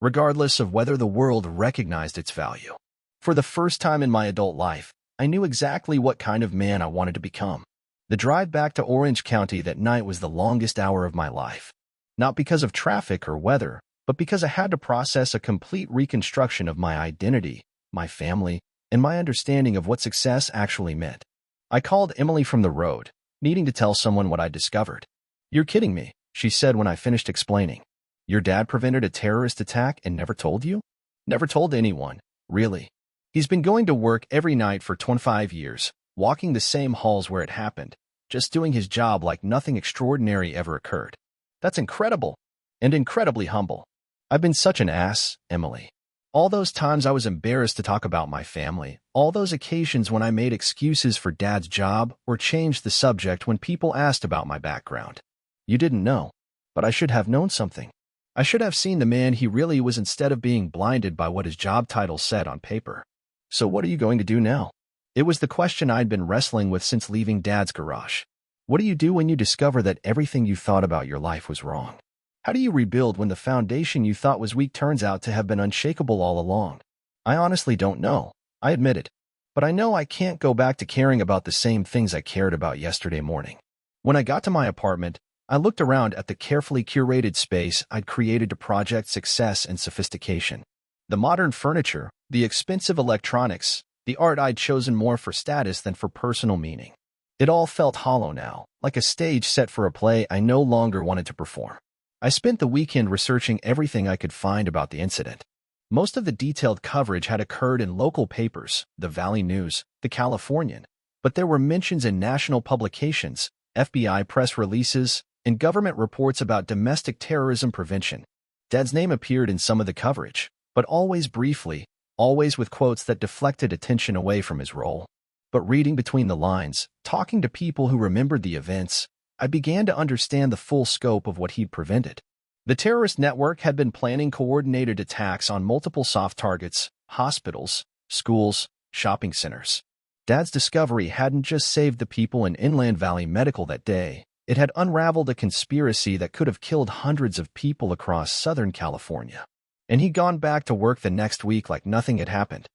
regardless of whether the world recognized its value. For the first time in my adult life, I knew exactly what kind of man I wanted to become. The drive back to Orange County that night was the longest hour of my life. Not because of traffic or weather, but because I had to process a complete reconstruction of my identity, my family, and my understanding of what success actually meant. I called Emily from the road, needing to tell someone what I discovered. You're kidding me, she said when I finished explaining. Your dad prevented a terrorist attack and never told you? Never told anyone, really. He's been going to work every night for 25 years, walking the same halls where it happened, just doing his job like nothing extraordinary ever occurred. That's incredible, and incredibly humble. I've been such an ass, Emily. All those times I was embarrassed to talk about my family, all those occasions when I made excuses for Dad's job or changed the subject when people asked about my background. You didn't know. But I should have known something. I should have seen the man he really was instead of being blinded by what his job title said on paper. So what are you going to do now? It was the question I'd been wrestling with since leaving Dad's garage. What do you do when you discover that everything you thought about your life was wrong? How do you rebuild when the foundation you thought was weak turns out to have been unshakable all along? I honestly don't know, I admit it. But I know I can't go back to caring about the same things I cared about yesterday morning. When I got to my apartment, I looked around at the carefully curated space I'd created to project success and sophistication. The modern furniture, the expensive electronics, the art I'd chosen more for status than for personal meaning. It all felt hollow now, like a stage set for a play I no longer wanted to perform. I spent the weekend researching everything I could find about the incident. Most of the detailed coverage had occurred in local papers, the Valley News, the Californian, but there were mentions in national publications, FBI press releases, and government reports about domestic terrorism prevention. Dad's name appeared in some of the coverage, but always briefly, always with quotes that deflected attention away from his role. But reading between the lines, talking to people who remembered the events, I began to understand the full scope of what he'd prevented. The terrorist network had been planning coordinated attacks on multiple soft targets, hospitals, schools, shopping centers. Dad's discovery hadn't just saved the people in Inland Valley Medical that day, it had unraveled a conspiracy that could have killed hundreds of people across Southern California. And he'd gone back to work the next week like nothing had happened.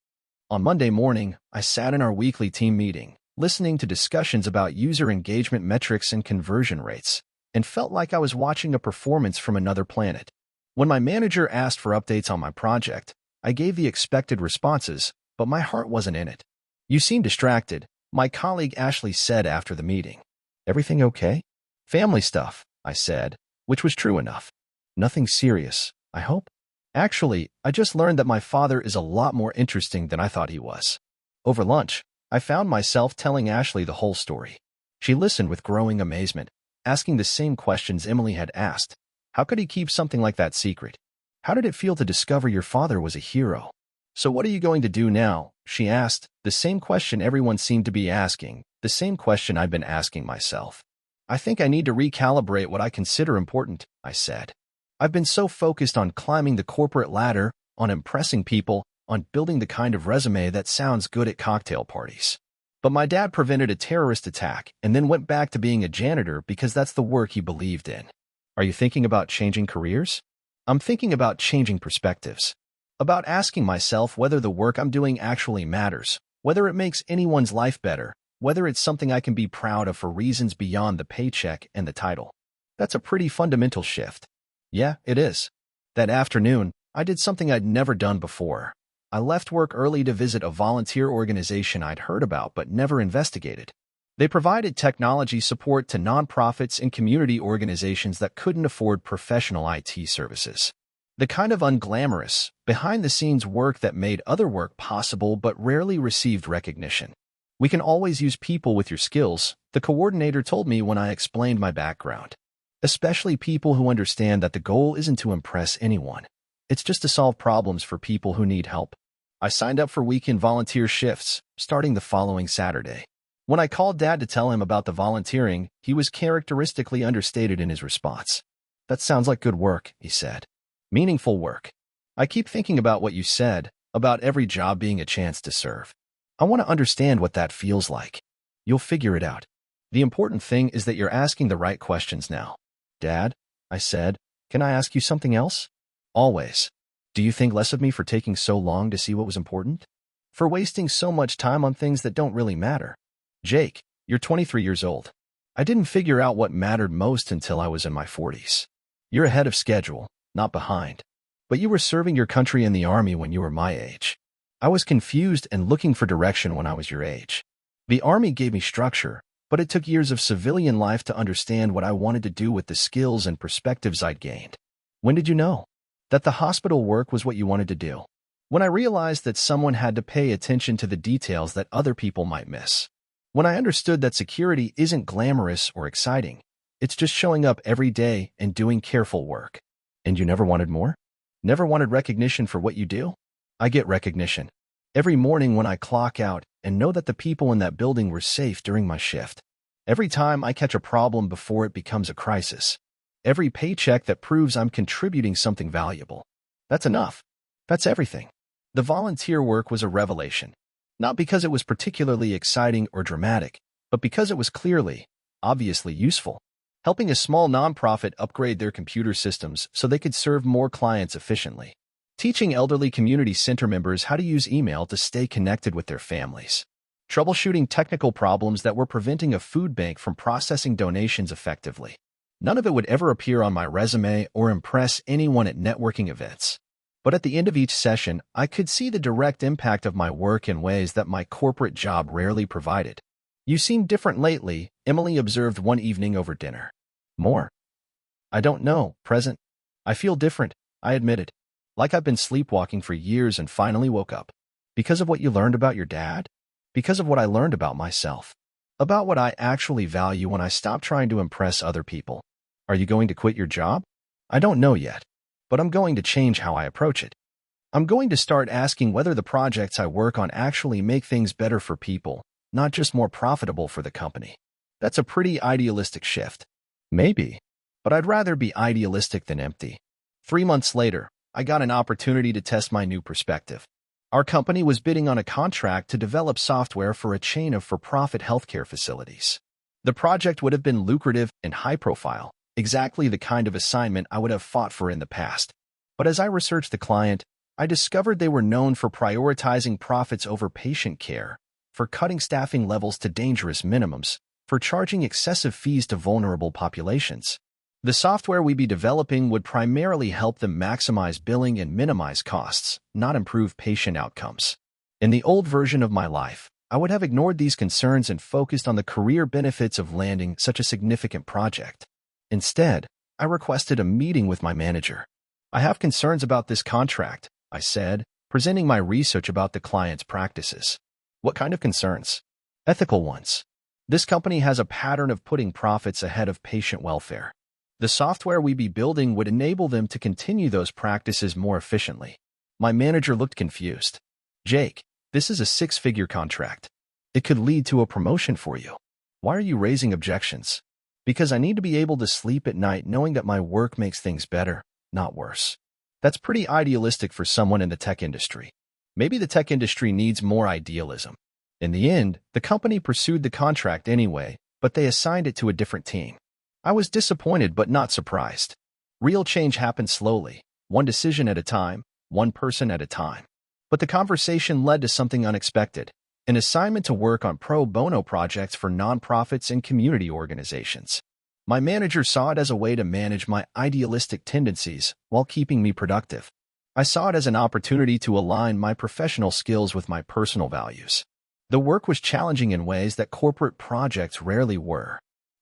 On Monday morning, I sat in our weekly team meeting, listening to discussions about user engagement metrics and conversion rates, and felt like I was watching a performance from another planet. When my manager asked for updates on my project, I gave the expected responses, but my heart wasn't in it. "You seem distracted," my colleague Ashley said after the meeting. "Everything okay?" "Family stuff," I said, which was true enough. "Nothing serious, I hope?" "Actually, I just learned that my father is a lot more interesting than I thought he was." Over lunch, I found myself telling Ashley the whole story. She listened with growing amazement, asking the same questions Emily had asked. How could he keep something like that secret? How did it feel to discover your father was a hero? "So what are you going to do now?" she asked, the same question everyone seemed to be asking, the same question I'd been asking myself. "I think I need to recalibrate what I consider important," I said. "I've been so focused on climbing the corporate ladder, on impressing people, on building the kind of resume that sounds good at cocktail parties. But my dad prevented a terrorist attack and then went back to being a janitor because that's the work he believed in. Are you thinking about changing careers?" "I'm thinking about changing perspectives. About asking myself whether the work I'm doing actually matters, whether it makes anyone's life better, whether it's something I can be proud of for reasons beyond the paycheck and the title." That's a pretty fundamental shift. Yeah, it is. That afternoon, I did something I'd never done before. I left work early to visit a volunteer organization I'd heard about but never investigated. They provided technology support to nonprofits and community organizations that couldn't afford professional IT services. The kind of unglamorous, behind-the-scenes work that made other work possible but rarely received recognition. "We can always use people with your skills," the coordinator told me when I explained my background. "Especially people who understand that the goal isn't to impress anyone. It's just to solve problems for people who need help." I signed up for weekend volunteer shifts, starting the following Saturday. When I called Dad to tell him about the volunteering, he was characteristically understated in his response. "That sounds like good work," he said. "Meaningful work. I keep thinking about what you said, about every job being a chance to serve. I want to understand what that feels like." "You'll figure it out. The important thing is that you're asking the right questions now." "Dad," I said, "can I ask you something else?" "Always. Do you think less of me for taking so long to see what was important? For wasting so much time on things that don't really matter?" "Jake, you're 23 years old. I didn't figure out what mattered most until I was in my 40s. You're ahead of schedule, not behind. But you were serving your country in the Army when you were my age. I was confused and looking for direction when I was your age. The Army gave me structure, but it took years of civilian life to understand what I wanted to do with the skills and perspectives I'd gained." "When did you know that the hospital work was what you wanted to do?" "When I realized that someone had to pay attention to the details that other people might miss. When I understood that security isn't glamorous or exciting. It's just showing up every day and doing careful work." "And you never wanted more?" "Never wanted recognition for what you do?" I get recognition every morning when I clock out and know that the people in that building were safe during my shift. Every time I catch a problem before it becomes a crisis. Every paycheck that proves I'm contributing something valuable. That's enough. That's everything. The volunteer work was a revelation. Not because it was particularly exciting or dramatic, but because it was clearly, obviously useful. Helping a small nonprofit upgrade their computer systems so they could serve more clients efficiently. Teaching elderly community center members how to use email to stay connected with their families. Troubleshooting technical problems that were preventing a food bank from processing donations effectively. None of it would ever appear on my resume or impress anyone at networking events. But at the end of each session, I could see the direct impact of my work in ways that my corporate job rarely provided. You seem different lately, Emily observed one evening over dinner. More? I don't know, present. I feel different, I admitted. Like I've been sleepwalking for years and finally woke up. Because of what you learned about your dad? Because of what I learned about myself. About what I actually value when I stop trying to impress other people. Are you going to quit your job? I don't know yet, but I'm going to change how I approach it. I'm going to start asking whether the projects I work on actually make things better for people, not just more profitable for the company. That's a pretty idealistic shift. Maybe, but I'd rather be idealistic than empty. 3 months later, I got an opportunity to test my new perspective. Our company was bidding on a contract to develop software for a chain of for-profit healthcare facilities. The project would have been lucrative and high-profile, exactly the kind of assignment I would have fought for in the past. But as I researched the client, I discovered they were known for prioritizing profits over patient care, for cutting staffing levels to dangerous minimums, for charging excessive fees to vulnerable populations. The software we'd be developing would primarily help them maximize billing and minimize costs, not improve patient outcomes. In the old version of my life, I would have ignored these concerns and focused on the career benefits of landing such a significant project. Instead, I requested a meeting with my manager. I have concerns about this contract, I said, presenting my research about the client's practices. What kind of concerns? Ethical ones. This company has a pattern of putting profits ahead of patient welfare. The software we'd be building would enable them to continue those practices more efficiently. My manager looked confused. Jake, this is a 6-figure contract. It could lead to a promotion for you. Why are you raising objections? Because I need to be able to sleep at night knowing that my work makes things better, not worse. That's pretty idealistic for someone in the tech industry. Maybe the tech industry needs more idealism. In the end, the company pursued the contract anyway, but they assigned it to a different team. I was disappointed but not surprised. Real change happens slowly, one decision at a time, one person at a time. But the conversation led to something unexpected, an assignment to work on pro bono projects for nonprofits and community organizations. My manager saw it as a way to manage my idealistic tendencies while keeping me productive. I saw it as an opportunity to align my professional skills with my personal values. The work was challenging in ways that corporate projects rarely were.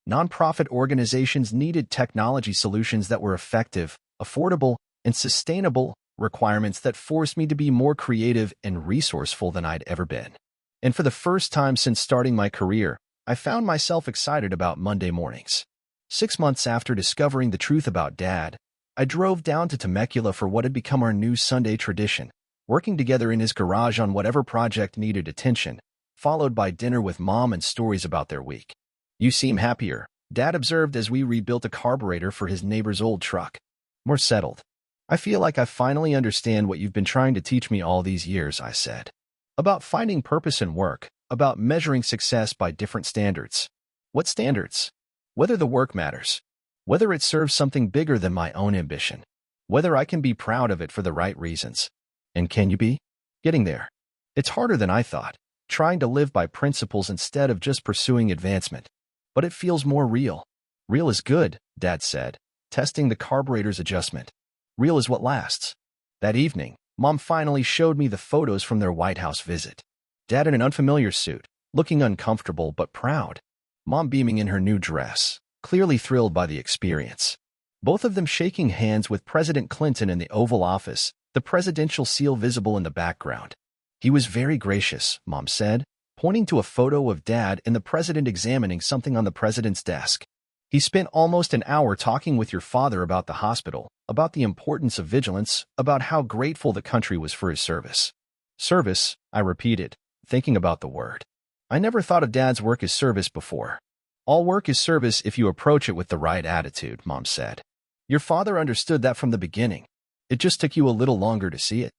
Nonprofit organizations needed technology solutions that were effective, affordable, and sustainable, requirements that forced me to be more creative and resourceful than I'd ever been. And for the first time since starting my career, I found myself excited about Monday mornings. 6 months after discovering the truth about Dad, I drove down to Temecula for what had become our new Sunday tradition, working together in his garage on whatever project needed attention, followed by dinner with Mom and stories about their week. You seem happier, Dad observed as we rebuilt a carburetor for his neighbor's old truck. More settled. I feel like I finally understand what you've been trying to teach me all these years, I said. About finding purpose in work, about measuring success by different standards. What standards? Whether the work matters. Whether it serves something bigger than my own ambition. Whether I can be proud of it for the right reasons. And can you be? Getting there. It's harder than I thought, trying to live by principles instead of just pursuing advancement. But it feels more real. Real is good, Dad said, testing the carburetor's adjustment. Real is what lasts. That evening, Mom finally showed me the photos from their White House visit. Dad in an unfamiliar suit, looking uncomfortable but proud. Mom beaming in her new dress, clearly thrilled by the experience. Both of them shaking hands with President Clinton in the Oval Office, the presidential seal visible in the background. He was very gracious, Mom said, pointing to a photo of Dad and the president examining something on the president's desk. He spent almost an hour talking with your father about the hospital, about the importance of vigilance, about how grateful the country was for his service. Service, I repeated, thinking about the word. I never thought of Dad's work as service before. All work is service if you approach it with the right attitude, Mom said. Your father understood that from the beginning. It just took you a little longer to see it.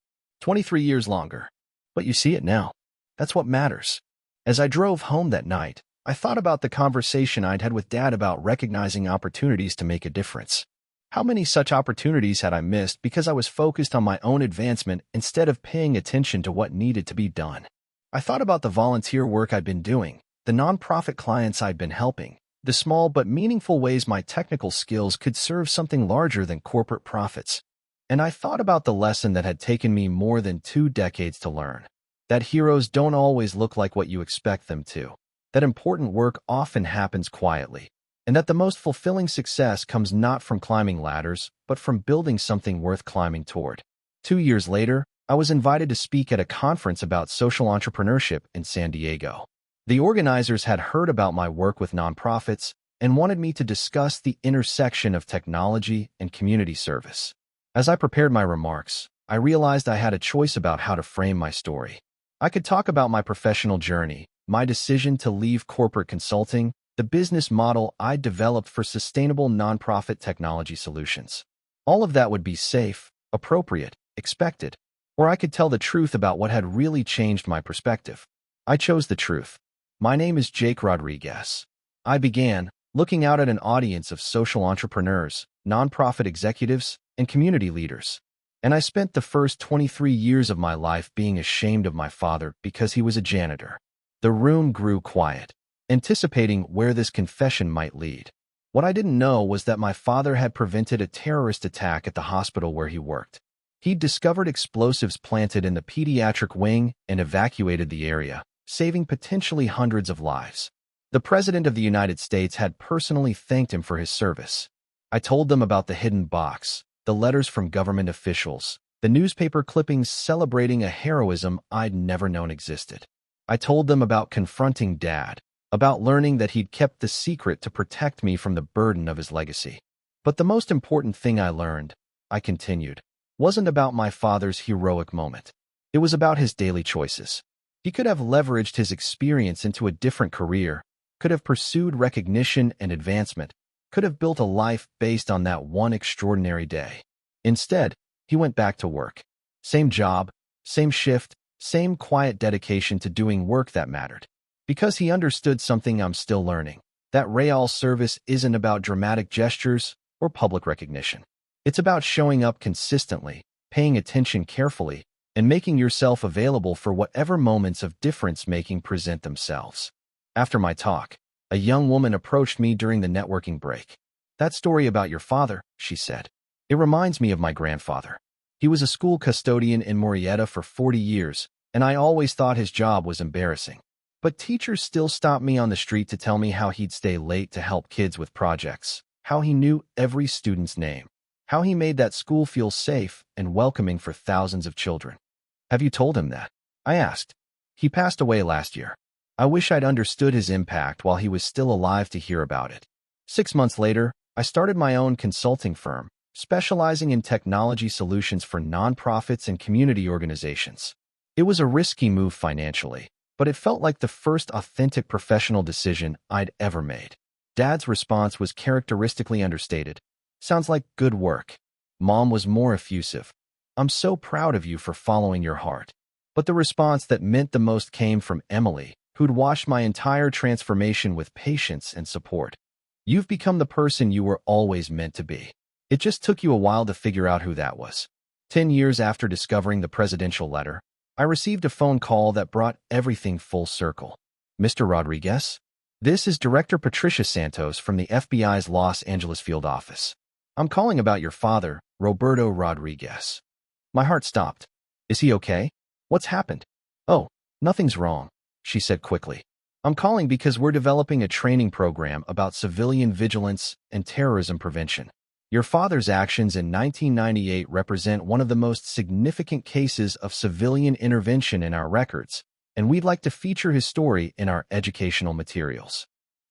23 years longer. But you see it now. That's what matters. As I drove home that night, I thought about the conversation I'd had with Dad about recognizing opportunities to make a difference. How many such opportunities had I missed because I was focused on my own advancement instead of paying attention to what needed to be done? I thought about the volunteer work I'd been doing, the nonprofit clients I'd been helping, the small but meaningful ways my technical skills could serve something larger than corporate profits. And I thought about the lesson that had taken me more than 2 decades to learn. That heroes don't always look like what you expect them to. That important work often happens quietly. And that the most fulfilling success comes not from climbing ladders, but from building something worth climbing toward. 2 years later, I was invited to speak at a conference about social entrepreneurship in San Diego. The organizers had heard about my work with nonprofits and wanted me to discuss the intersection of technology and community service. As I prepared my remarks, I realized I had a choice about how to frame my story. I could talk about my professional journey, my decision to leave corporate consulting, the business model I developed for sustainable nonprofit technology solutions. All of that would be safe, appropriate, expected. Or I could tell the truth about what had really changed my perspective. I chose the truth. My name is Jake Rodriguez. I began, looking out at an audience of social entrepreneurs, nonprofit executives, and community leaders. And I spent the first 23 years of my life being ashamed of my father because he was a janitor. The room grew quiet, anticipating where this confession might lead. What I didn't know was that my father had prevented a terrorist attack at the hospital where he worked. He'd discovered explosives planted in the pediatric wing and evacuated the area, saving potentially hundreds of lives. The President of the United States had personally thanked him for his service. I told them about the hidden box, the letters from government officials, the newspaper clippings celebrating a heroism I'd never known existed. I told them about confronting Dad, about learning that he'd kept the secret to protect me from the burden of his legacy. But the most important thing I learned, I continued, wasn't about my father's heroic moment. It was about his daily choices. He could have leveraged his experience into a different career, could have pursued recognition and advancement, could have built a life based on that one extraordinary day. Instead, he went back to work. Same job, same shift, same quiet dedication to doing work that mattered. Because he understood something I'm still learning, that real service isn't about dramatic gestures or public recognition. It's about showing up consistently, paying attention carefully, and making yourself available for whatever moments of difference-making present themselves. After my talk, a young woman approached me during the networking break. "That story about your father," she said. "It reminds me of my grandfather. He was a school custodian in Murrieta for 40 years, and I always thought his job was embarrassing. But teachers still stopped me on the street to tell me how he'd stay late to help kids with projects, how he knew every student's name, how he made that school feel safe and welcoming for thousands of children." "Have you told him that?" I asked. "He passed away last year. I wish I'd understood his impact while he was still alive to hear about it." 6 months later, I started my own consulting firm, specializing in technology solutions for nonprofits and community organizations. It was a risky move financially, but it felt like the first authentic professional decision I'd ever made. Dad's response was characteristically understated. "Sounds like good work." Mom was more effusive. "I'm so proud of you for following your heart." But the response that meant the most came from Emily, who'd watched my entire transformation with patience and support. "You've become the person you were always meant to be. It just took you a while to figure out who that was." 10 years after discovering the presidential letter, I received a phone call that brought everything full circle. "Mr. Rodriguez? This is Director Patricia Santos from the FBI's Los Angeles field office. I'm calling about your father, Roberto Rodriguez." My heart stopped. "Is he okay? What's happened?" "Oh, nothing's wrong," she said quickly. "I'm calling because we're developing a training program about civilian vigilance and terrorism prevention. Your father's actions in 1998 represent one of the most significant cases of civilian intervention in our records, and we'd like to feature his story in our educational materials."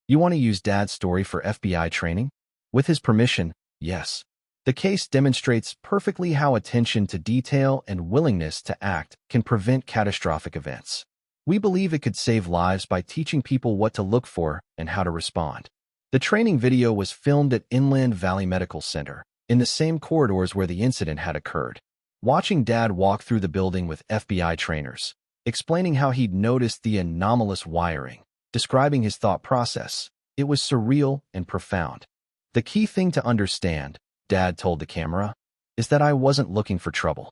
"You want to use Dad's story for FBI training?" "With his permission, yes. The case demonstrates perfectly how attention to detail and willingness to act can prevent catastrophic events. We believe it could save lives by teaching people what to look for and how to respond." The training video was filmed at Inland Valley Medical Center, in the same corridors where the incident had occurred. Watching Dad walk through the building with FBI trainers, explaining how he'd noticed the anomalous wiring, describing his thought process, it was surreal and profound. The key thing to understand, Dad told the camera, is that I wasn't looking for trouble.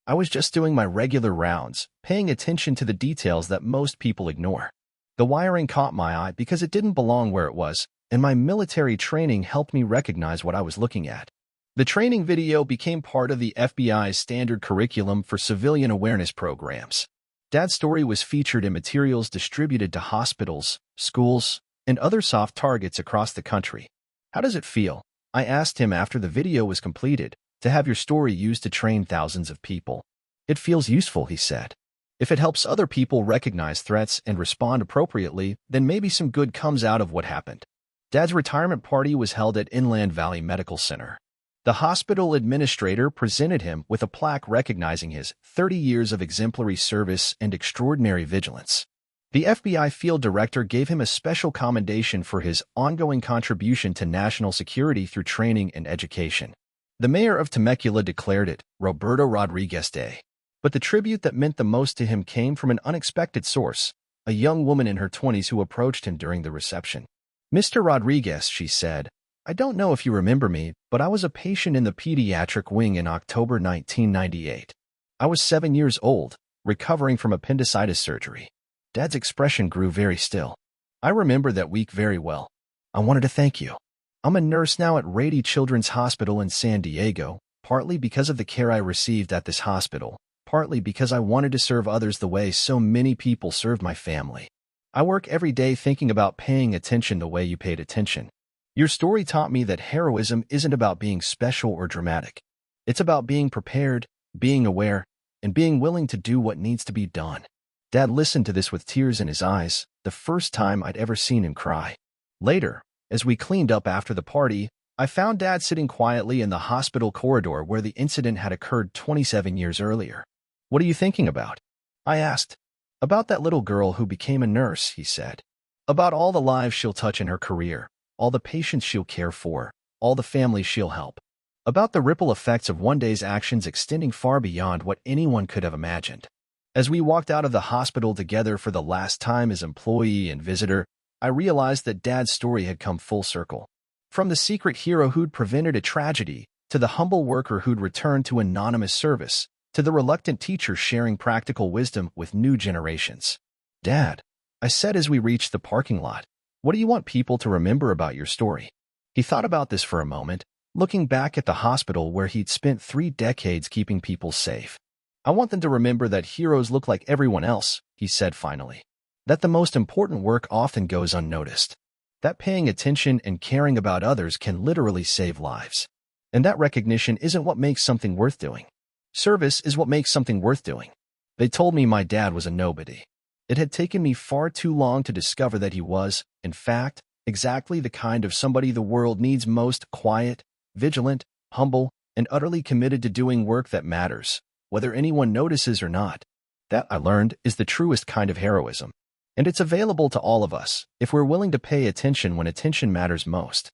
I was just doing my regular rounds, paying attention to the details that most people ignore. The wiring caught my eye because it didn't belong where it was, and my military training helped me recognize what I was looking at. The training video became part of the FBI's standard curriculum for civilian awareness programs. Dad's story was featured in materials distributed to hospitals, schools, and other soft targets across the country. How does it feel? I asked him after the video was completed, to have your story used to train thousands of people. It feels useful, he said. If it helps other people recognize threats and respond appropriately, then maybe some good comes out of what happened. Dad's retirement party was held at Inland Valley Medical Center. The hospital administrator presented him with a plaque recognizing his 30 years of exemplary service and extraordinary vigilance. The FBI field director gave him a special commendation for his ongoing contribution to national security through training and education. The mayor of Temecula declared it Roberto Rodriguez Day. But the tribute that meant the most to him came from an unexpected source, a young woman in her 20s who approached him during the reception. "Mr. Rodriguez," she said, "I don't know if you remember me, but I was a patient in the pediatric wing in October 1998. I was 7 years old, recovering from appendicitis surgery." Dad's expression grew very still. "I remember that week very well. I wanted to thank you. I'm a nurse now at Rady Children's Hospital in San Diego, partly because of the care I received at this hospital, partly because I wanted to serve others the way so many people served my family. I work every day thinking about paying attention the way you paid attention. Your story taught me that heroism isn't about being special or dramatic. It's about being prepared, being aware, and being willing to do what needs to be done." Dad listened to this with tears in his eyes, the first time I'd ever seen him cry. Later, as we cleaned up after the party, I found Dad sitting quietly in the hospital corridor where the incident had occurred 27 years earlier. "What are you thinking about?" I asked. "About that little girl who became a nurse," he said. "About all the lives she'll touch in her career, all the patients she'll care for, all the families she'll help. About the ripple effects of one day's actions extending far beyond what anyone could have imagined." As we walked out of the hospital together for the last time as employee and visitor, I realized that Dad's story had come full circle. From the secret hero who'd prevented a tragedy, to the humble worker who'd returned to anonymous service, to the reluctant teacher sharing practical wisdom with new generations. "Dad," I said as we reached the parking lot, "what do you want people to remember about your story?" He thought about this for a moment, looking back at the hospital where he'd spent 3 decades keeping people safe. "I want them to remember that heroes look like everyone else," he said finally. "That the most important work often goes unnoticed. That paying attention and caring about others can literally save lives. And that recognition isn't what makes something worth doing. Service is what makes something worth doing." They told me my dad was a nobody. It had taken me far too long to discover that he was, in fact, exactly the kind of somebody the world needs most: quiet, vigilant, humble, and utterly committed to doing work that matters, whether anyone notices or not. That, I learned, is the truest kind of heroism. And it's available to all of us, if we're willing to pay attention when attention matters most.